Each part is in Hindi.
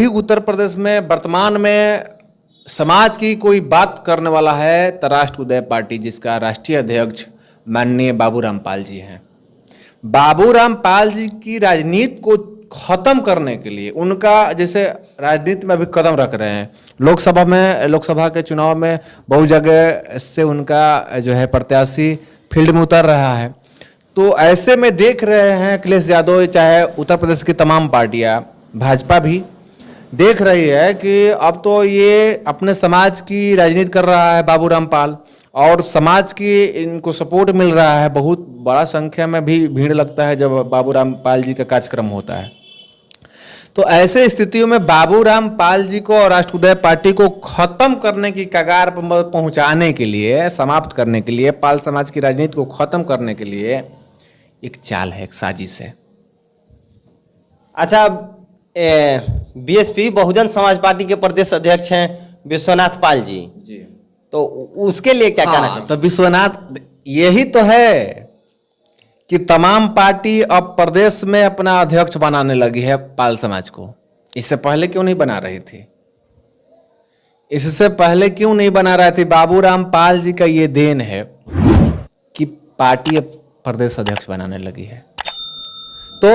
भी उत्तर प्रदेश में वर्तमान में समाज की कोई बात करने वाला है तो राष्ट्र उदय पार्टी, जिसका राष्ट्रीय अध्यक्ष माननीय बाबूराम पाल जी हैं। बाबूराम पाल जी की राजनीति को खत्म करने के लिए उनका जैसे राजनीति में अभी कदम रख रहे हैं। लोकसभा के चुनाव में बहुत जगह से उनका जो है प्रत्याशी फील्ड में उतर रहा है। तो ऐसे में देख रहे हैं अखिलेश यादव, चाहे उत्तर प्रदेश की तमाम पार्टियां, भाजपा भी देख रही है कि अब तो ये अपने समाज की राजनीति कर रहा है बाबूराम पाल, और समाज की इनको सपोर्ट मिल रहा है। बहुत बड़ा संख्या में भी भीड़ लगता है जब बाबूराम पाल जी का कार्यक्रम होता है। तो ऐसे स्थितियों में बाबूराम पाल जी को और राष्ट्र उदय पार्टी को खत्म करने की कगार पर पहुंचाने के लिए, समाप्त करने के लिए, पाल समाज की राजनीति को खत्म करने के लिए एक चाल है, एक साजिश है। अच्छा, बीएसपी बहुजन समाज पार्टी के प्रदेश अध्यक्ष हैं विश्वनाथ पाल जी, तो उसके लिए क्या कहना चाहिए? तो विश्वनाथ, यही तो है कि तमाम पार्टी अब प्रदेश में अपना अध्यक्ष बनाने लगी है पाल समाज को। इससे पहले क्यों नहीं बना रही थी? इससे पहले क्यों नहीं बना रही थी? बाबूराम पाल जी का ये देन है कि पार्टी अब प्रदेश अध्यक्ष बनाने लगी है। तो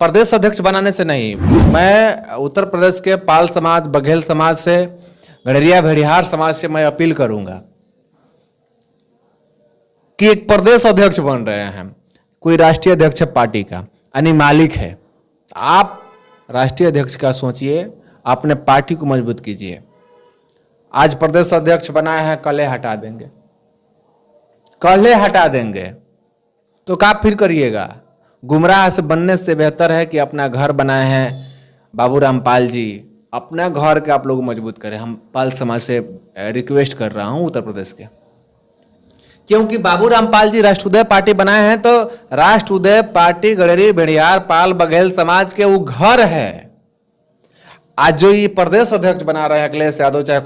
प्रदेश अध्यक्ष बनाने से नहीं, मैं उत्तर प्रदेश के पाल समाज, बघेल समाज से, गड़रिया भेड़िहार समाज से मैं अपील करूंगा कि एक प्रदेश अध्यक्ष बन रहे हैं, कोई राष्ट्रीय अध्यक्ष पार्टी का यानी मालिक है। आप राष्ट्रीय अध्यक्ष का सोचिए, अपने पार्टी को मजबूत कीजिए। आज प्रदेश अध्यक्ष बनाए हैं, कल हटा देंगे तो क्या फिर करिएगा? गुमराह से बनने से बेहतर है कि अपना घर बनाए हैं बाबूराम पाल जी, अपना घर के आप लोग मजबूत करें। हम पाल समाज से रिक्वेस्ट कर रहा हूं उत्तर प्रदेश के, क्योंकि बाबूराम पाल जी राष्ट्र उदय पार्टी बनाए हैं, तो राष्ट्र उदय पार्टी गड़री भेड़िहार पाल बघेल समाज के वो घर है। आज जो ये प्रदेश अध्यक्ष बना रहे हैं अखिलेश यादव, चाहे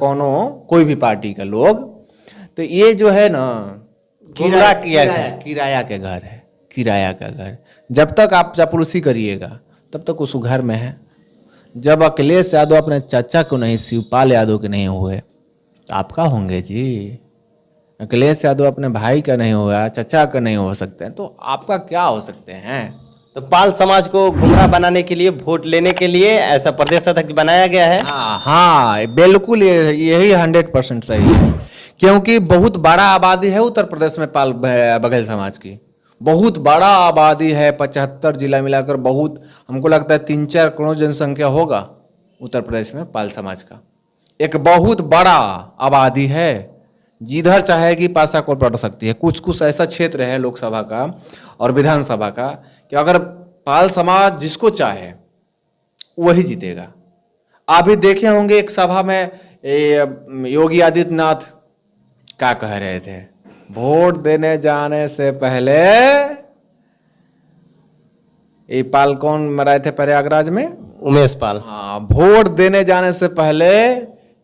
कोई भी पार्टी का लोग, तो ये जो है ना किराया के घर है, किराया का घर। जब तक आप चापलूसी करिएगा तब तक उस घर में है। जब अखिलेश यादव अपने चाचा को नहीं, शिवपाल यादव के नहीं हुए, तो आपका होंगे जी। अखिलेश यादव अपने भाई का नहीं हुआ, चाचा का नहीं हो सकते हैं, तो आपका क्या हो सकते हैं? तो पाल समाज को गुमराह बनाने के लिए, वोट लेने के लिए ऐसा प्रदेश अध्यक्ष बनाया गया है। हाँ, बिल्कुल यही 100% सही है, क्योंकि बहुत बड़ा आबादी है उत्तर प्रदेश में पाल बघेल समाज की। बहुत बड़ा आबादी है, 75 जिला मिलाकर बहुत, हमको लगता है 3-4 करोड़ जनसंख्या होगा उत्तर प्रदेश में पाल समाज का। एक बहुत बड़ा आबादी है, जिधर चाहेगी पासा को पड़ सकती है। कुछ ऐसा क्षेत्र है लोकसभा का और विधानसभा का कि अगर पाल समाज जिसको चाहे वही जीतेगा। अभी देखे होंगे एक सभा में योगी आदित्यनाथ क्या कह रहे थे, वोट देने जाने से पहले, ये पाल कौन मराए थे प्रयागराज में? उमेश पाल। हाँ, वोट देने जाने से पहले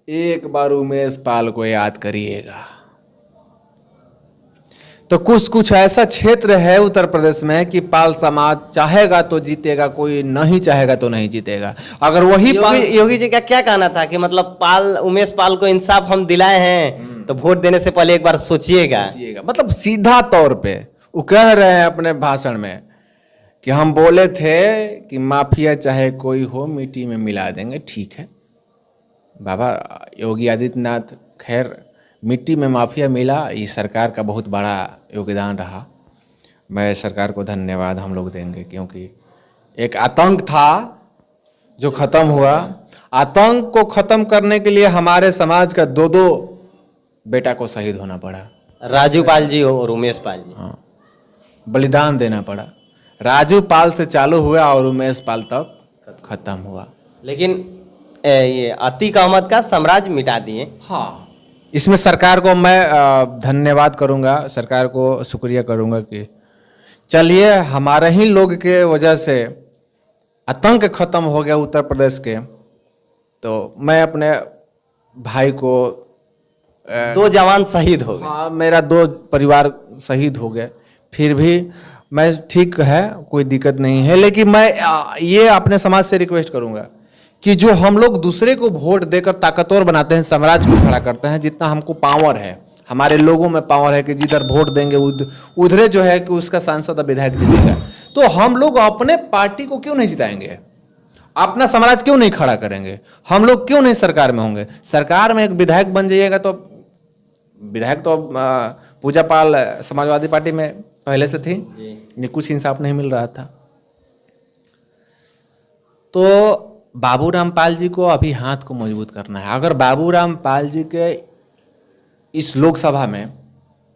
एक बार उमेश पाल को याद करिएगा। तो कुछ ऐसा क्षेत्र है उत्तर प्रदेश में कि पाल समाज चाहेगा तो जीतेगा, कोई नहीं चाहेगा तो नहीं जीतेगा। अगर वही योगी जी का क्या कहना था कि मतलब उमेश पाल को इंसाफ हम दिलाए हैं, तो वोट देने से पहले एक बार सोचिएगा। मतलब सीधा तौर पे वो कह रहे हैं अपने भाषण में कि हम बोले थे कि माफिया चाहे कोई हो मिट्टी में मिला देंगे। ठीक है बाबा योगी आदित्यनाथ, खैर मिट्टी में माफिया मिला, ये सरकार का बहुत बड़ा योगदान रहा। मैं सरकार को धन्यवाद हम लोग देंगे, क्योंकि एक आतंक था जो खत्म हुआ। आतंक को खत्म करने के लिए हमारे समाज का 2 बेटा को शहीद होना पड़ा, राजू पाल जी और उमेश पाल जी। हाँ, बलिदान देना पड़ा। राजू पाल से चालू हुआ और उमेश पाल तक खत्म हुआ, लेकिन ये अतीक अहमद का साम्राज्य मिटा दिए। हाँ, इसमें सरकार को मैं धन्यवाद करूंगा, सरकार को शुक्रिया करूंगा कि चलिए हमारे ही लोग के वजह से आतंक खत्म हो गया उत्तर प्रदेश के। तो मैं अपने भाई को 2 जवान शहीद हो गए। हाँ, मेरा 2 परिवार शहीद हो गए, फिर भी मैं ठीक है, कोई दिक्कत नहीं है। लेकिन मैं ये अपने समाज से रिक्वेस्ट करूंगा कि जो हम लोग दूसरे को वोट देकर ताकतवर बनाते हैं, साम्राज्य को खड़ा करते हैं, जितना हमको पावर है, हमारे लोगों में पावर है कि जिधर वोट देंगे उधरे जो है कि उसका सांसद विधायक जीतेगा, तो हम लोग अपने पार्टी को क्यों नहीं जिताएंगे? अपना समाज क्यों नहीं खड़ा करेंगे? हम लोग क्यों नहीं सरकार में होंगे? सरकार में एक विधायक बन जाइएगा तो विधायक तो पूजा पाल समाजवादी पार्टी में पहले से थी, ये कुछ इंसाफ नहीं मिल रहा था। तो बाबूराम पाल जी को अभी हाथ को मजबूत करना है। अगर बाबूराम पाल जी के इस लोकसभा में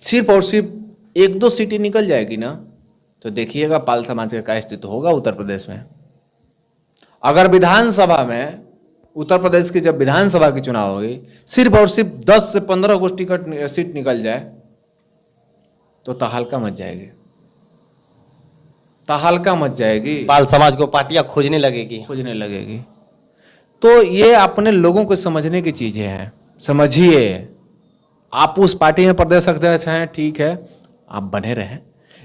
सिर्फ और सिर्फ 1-2 सीटें निकल जाएगी ना, तो देखिएगा पाल समाज का क्या स्थिति होगा उत्तर प्रदेश में। अगर विधानसभा में, उत्तर प्रदेश की जब विधानसभा की चुनाव होगी, सिर्फ और सिर्फ 10 से 15 को सीट निकल जाए तो तहलका मच जाएगी, तहलका मच जाएगी, पाल समाज को पार्टियां खोजने लगेगी। तो ये अपने लोगों को समझने की चीजें हैं। समझिए, आप उस पार्टी में प्रदेश अध्यक्ष हैं, ठीक है, आप बने रहें,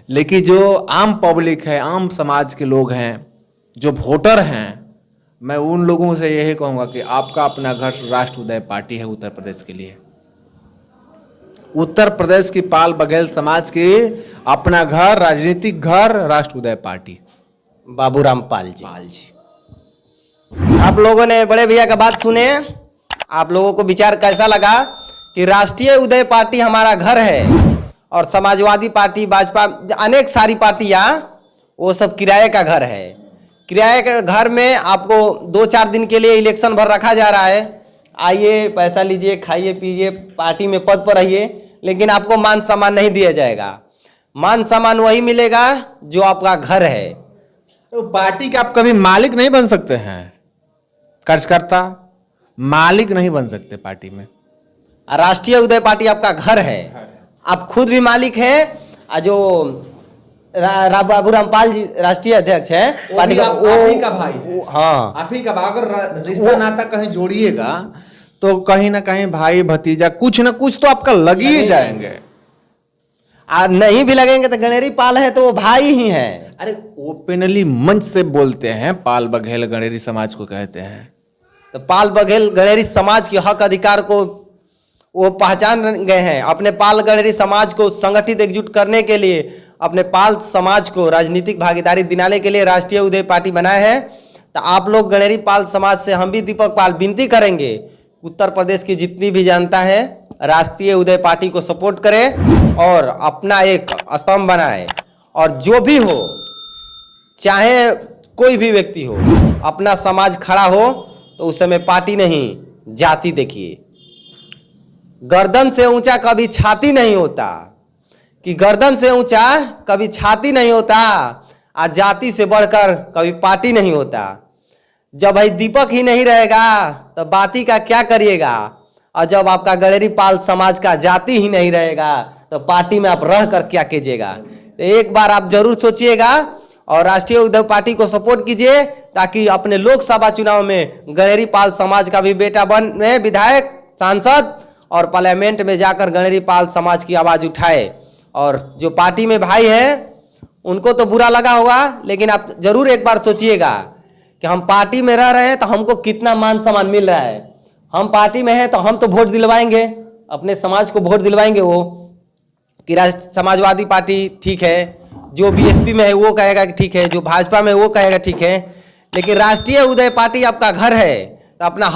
लेकिन जो आम पब्लिक है, आम समाज के लोग हैं, जो वोटर हैं, मैं उन लोगों से यही कहूंगा कि आपका अपना घर राष्ट्र उदय पार्टी है उत्तर प्रदेश के लिए। उत्तर प्रदेश की पाल बघेल समाज की अपना घर, राजनीतिक घर, राष्ट्र उदय पार्टी, बाबूराम पाल जी। जी, आप लोगों ने बड़े भैया का बात सुने, आप लोगों को विचार कैसा लगा कि राष्ट्रीय उदय पार्टी हमारा घर है और समाजवादी पार्टी, भाजपा, अनेक सारी पार्टियां, वो सब किराए का घर है। किराए के घर में आपको 2-4 दिन के लिए इलेक्शन भर रखा जा रहा है, आइए पैसा लीजिए, खाइए पीजिए, पार्टी में पद पर रहिए, लेकिन आपको मान सम्मान नहीं दिया जाएगा। मान सम्मान वही मिलेगा जो आपका घर है। तो पार्टी के आप कभी मालिक नहीं बन सकते हैं, कार्यकर्ता मालिक नहीं बन सकते पार्टी में। राष्ट्रीय उदय पार्टी आपका घर है, आप खुद भी मालिक हैं। जो बाबूराम पाल जी राष्ट्रीय अध्यक्ष हैं पार्टी का, आप का भाई है। हाँ, आप ही का। अगर रिश्ता नाता कहीं जोड़िएगा तो कहीं ना कहीं भाई भतीजा कुछ ना कुछ तो आपका लग ही जाएंगे। नहीं भी लगेंगे तो गणेरी पाल है तो वो भाई ही हैं। अरे ओपनली मंच से बोलते हैं, पाल बघेल गणेरी समाज को कहते हैं। तो पाल बघेल गणेरी समाज के हक अधिकार को वो पहचान गए हैं। अपने पाल गणेरी समाज को संगठित एकजुट करने के लिए, अपने पाल समाज को राजनीतिक भागीदारी दिलाने के लिए राष्ट्रीय उदय पार्टी बनाए हैं। तो आप लोग गणेरी पाल समाज से, हम भी दीपक पाल विनती करेंगे, उत्तर प्रदेश की जितनी भी जनता है राष्ट्रीय उदय पार्टी को सपोर्ट करें और अपना एक स्तंभ बनाए। और जो भी हो, चाहे कोई भी व्यक्ति हो, अपना समाज खड़ा हो तो उस समय पार्टी नहीं, जाति देखिए। गर्दन से ऊंचा कभी छाती नहीं होता, कि गर्दन से ऊंचा कभी छाती नहीं होता, और जाति से बढ़कर कभी पार्टी नहीं होता। जब भाई दीपक ही नहीं रहेगा तो बाती का क्या करिएगा, और जब आपका गणेरी पाल समाज का जाति ही नहीं रहेगा तो पार्टी में आप रह कर क्या कीजिएगा। तो एक बार आप जरूर सोचिएगा और राष्ट्रीय उदय पार्टी को सपोर्ट कीजिए, ताकि अपने लोकसभा चुनाव में गणेरी पाल समाज का भी बेटा बने विधायक, सांसद, और पार्लियामेंट में जाकर गणेरी पाल समाज की आवाज उठाए। और जो पार्टी में भाई हैं उनको तो बुरा लगा होगा, लेकिन आप जरूर एक बार सोचिएगा कि हम पार्टी में रह रहे हैं तो हमको कितना मान सम्मान मिल रहा है। हम पार्टी में हैं तो हम तो वोट दिलवाएंगे, अपने समाज को वोट दिलवाएंगे। वो कि समाजवादी पार्टी ठीक है, जो बीएसपी में है वो कहेगा कि ठीक है, जो भाजपा में है वो कहेगा ठीक है, लेकिन राष्ट्रीय उदय पार्टी आपका घर है तो अपना